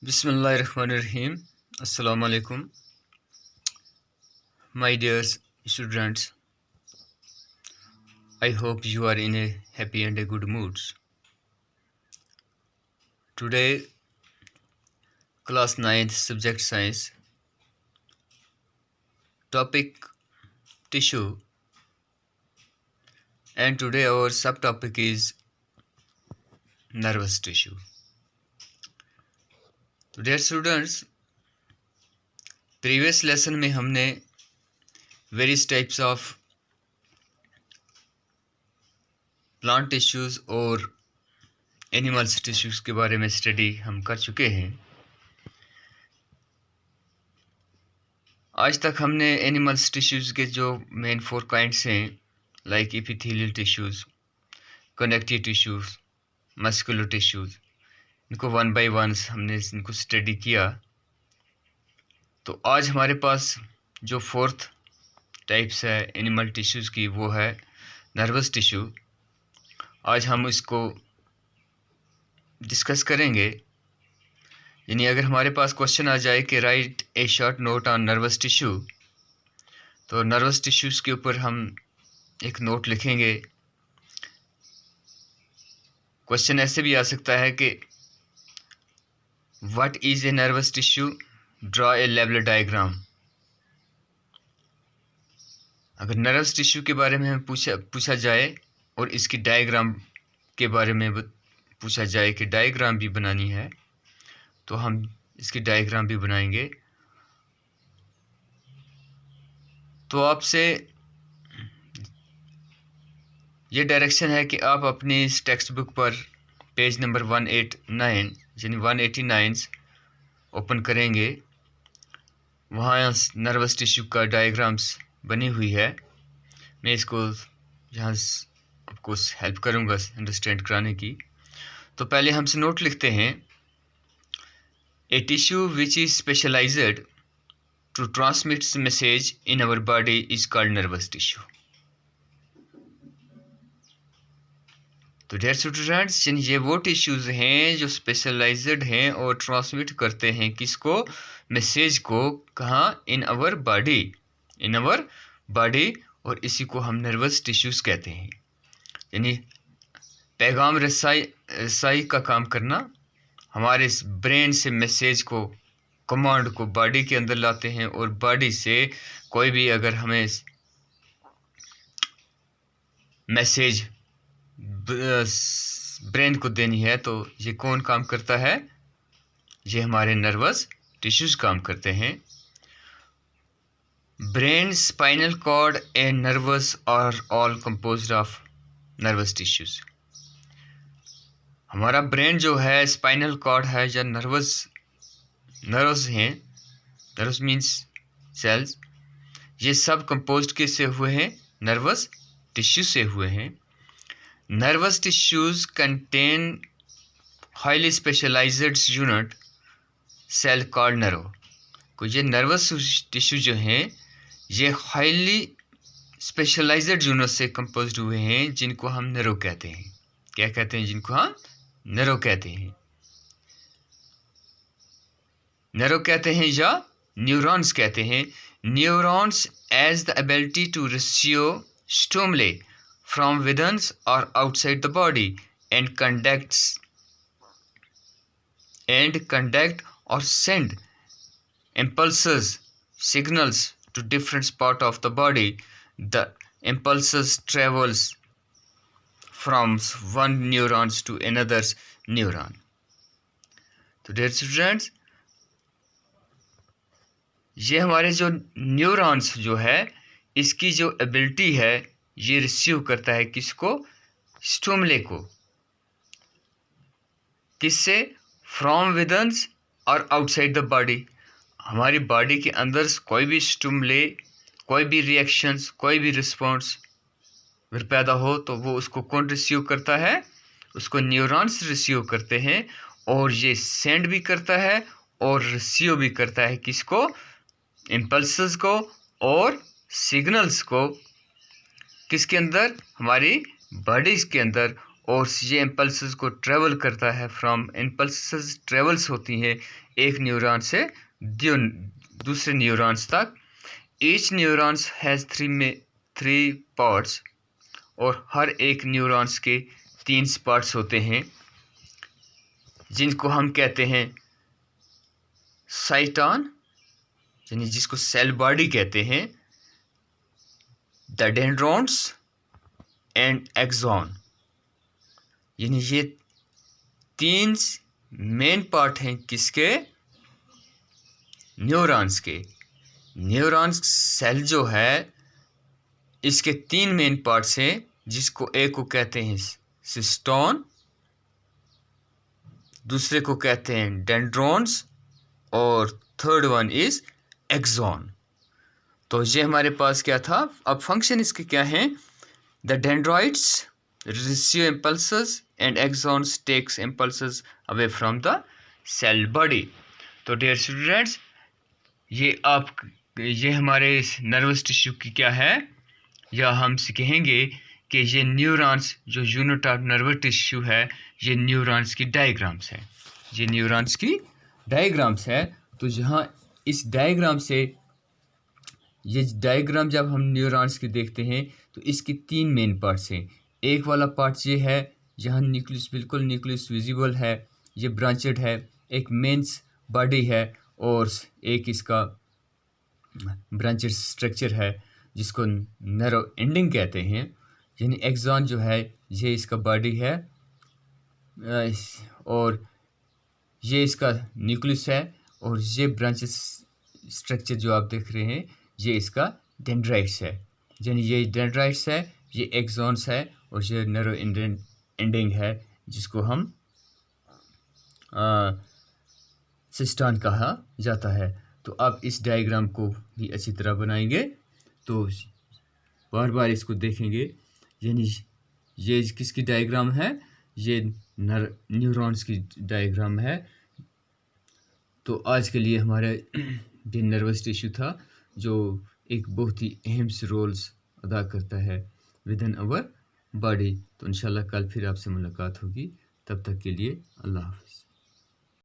Bismillahirrahmanirrahim. Assalamu alaikum. My dear students, I hope you are in a happy and a good moods. Today, class 9th subject science, topic tissue, and today our subtopic is nervous tissue. तो dear students, previous lesson में हमने various types of plant tissues और animals tissues के बारे में study हम कर चुके हैं। आज तक हमने एनिमल्स टिश्यूज़ के जो मेन 4 काइंड्स हैं like epithelial tissues, connective tissues, muscular tissues, इनको वन बाय वन हमने इनको स्टडी किया। तो आज हमारे पास जो 4th टाइप्स है एनिमल टिश्यूज़ की वो है नर्वस टिश्यू। आज हम इसको डिस्कस करेंगे। यानी अगर हमारे पास क्वेश्चन आ जाए कि right A short note on nervous tissue, तो नर्वस टिश्यूज़ के ऊपर हम एक नोट लिखेंगे। क्वेश्चन ऐसे भी आ सकता है कि what is a nervous tissue, draw a level diagram. अगर नर्वस टिश्यू के बारे में हमें पूछा जाए और इसकी डायग्राम के बारे में पूछा जाए कि डायग्राम भी बनानी है, तो हम इसकी डायग्राम भी बनाएंगे। तो आपसे ये डायरेक्शन है कि आप अपनी इस टेक्स्ट बुक पर पेज नंबर 189 यानी 189 ओपन करेंगे। वहाँ नर्वस टिश्यू का डायग्राम्स बनी हुई है। मैं इसको यहाँ आपको हेल्प करूँगा अंडरस्टैंड कराने की। तो पहले हमसे नोट लिखते हैं, a tissue which is specialized to transmits message in our body is called nervous tissue. तो डियर स्टूडेंट्स, ये वो टिश्यूज़ हैं जो स्पेशलाइज्ड हैं और ट्रांसमिट करते हैं किसको, मैसेज को, कहाँ, इन आवर बॉडी, और इसी को हम नर्वस टिश्यूज़ कहते हैं। यानी पैगाम रसाई का काम करना, हमारे इस ब्रेन से मैसेज को, कमांड को बॉडी के अंदर लाते हैं, और बॉडी से कोई भी अगर हमें मैसेज ब्रेन को देनी है तो ये कौन काम करता है, ये हमारे नर्वस टिश्यूज़ काम करते हैं। Brain, spinal cord and nervous are all composed of nervous tissues. हमारा ब्रेन जो है, स्पाइनल कॉर्ड है या नर्व्स हैं, नर्व्स मीन्स सेल्स, ये सब कंपोज्ड किससे हुए हैं, नर्वस टिश्यू से हुए हैं। Nervous tissues contain highly specialized unit cell called nerve. को ये नर्वस टिश्यू जो हैं ये हाईली स्पेशलाइज्ड यूनिट से कंपोज्ड हुए हैं, जिनको हम नर्व कहते हैं। क्या कहते हैं, जिनको हम नर्व कहते हैं। नर्व कहते हैं या न्यूरॉन्स कहते हैं। Neurons as the ability to receive stimuli from within और outside the body and conduct और send impulses, signals to different part of the body. The impulses travels from one neurons to another neuron. तो dear students, ये हमारे जो neurons जो है, इसकी जो एबिलिटी है, ये रिसीव करता है किसको, स्टिमुले को। किससे, फ्रॉम विदिन और आउटसाइड द बॉडी। हमारी बॉडी के अंदर कोई भी स्टिमुले, कोई भी रिएक्शंस, कोई भी रिस्पॉन्स अगर पैदा हो तो वो उसको कौन रिसीव करता है, उसको न्यूरॉन्स रिसीव करते हैं। और ये सेंड भी करता है और रिसीव भी करता है किसको, इम्पल्सेस को और सिग्नल्स को। किसके अंदर, हमारी बॉडीज़ के अंदर। और ये इम्पल्सेस को ट्रेवल करता है फ्रॉम इम्पल्सेस ट्रेवल्स होती हैं एक न्यूरॉन से दूसरे न्यूरॉन्स तक। Each neurons has three parts और हर एक न्यूरॉन्स के 3 पार्ट्स होते हैं जिनको हम कहते हैं साइटॉन, यानी जिसको सेल बॉडी कहते हैं, द डेंड्रॉन्स एंड एक्सॉन। यानी ये 3 मेन पार्ट हैं किसके? न्यूरॉन्स के। न्यूरॉन्स सेल जो है इसके 3 मेन पार्ट्स हैं, जिसको एक को कहते हैं सिस्टोन, दूसरे को कहते हैं डेंड्रॉन्स और थर्ड वन इज एक्सॉन। तो ये हमारे पास क्या था। अब फंक्शन इसके क्या हैं? The dendroids receive impulses and axons takes impulses away from the cell body. तो डियर स्टूडेंट्स, ये हमारे इस नर्वस टिश्यू की क्या है, या हम कहेंगे कि ये न्यूरॉन्स जो यूनिट ऑफ नर्वस टिश्यू है, ये न्यूरॉन्स की डायग्राम्स है। ये न्यूरॉन्स की डायग्राम्स है। तो यहाँ इस डायग्राम से, ये डायग्राम जब हम न्यूरॉन्स की देखते हैं तो इसकी 3 मेन पार्ट्स हैं। एक वाला पार्ट ये है, यहाँ न्यूक्लियस, बिल्कुल न्यूक्लियस विजिबल है, ये ब्रांचेड है, एक मेंस बॉडी है और एक इसका ब्रांचेड स्ट्रक्चर है जिसको नर्व एंडिंग कहते हैं। यानी एक्सॉन जो है ये इसका बॉडी है और ये इसका न्यूक्लियस है, और ये ब्रांचेस स्ट्रक्चर जो आप देख रहे हैं ये इसका डेंड्राइट्स है। यानी ये डेंड्राइट्स है, ये एक्सॉन्स है और ये नर्व एंडिंग है जिसको हम सिस्टॉन कहा जाता है। तो आप इस डायग्राम को भी अच्छी तरह बनाएंगे तो बार बार इसको देखेंगे। यानी ये किसकी डायग्राम है? ये न्यूरॉन्स की डायग्राम है। तो आज के लिए हमारा ये नर्वस टिश्यू था जो एक बहुत ही अहम रोल्स अदा करता है विद इन आवर बॉडी। तो इंशाल्लाह कल फिर आपसे मुलाकात होगी। तब तक के लिए अल्लाह हाफ़िज़।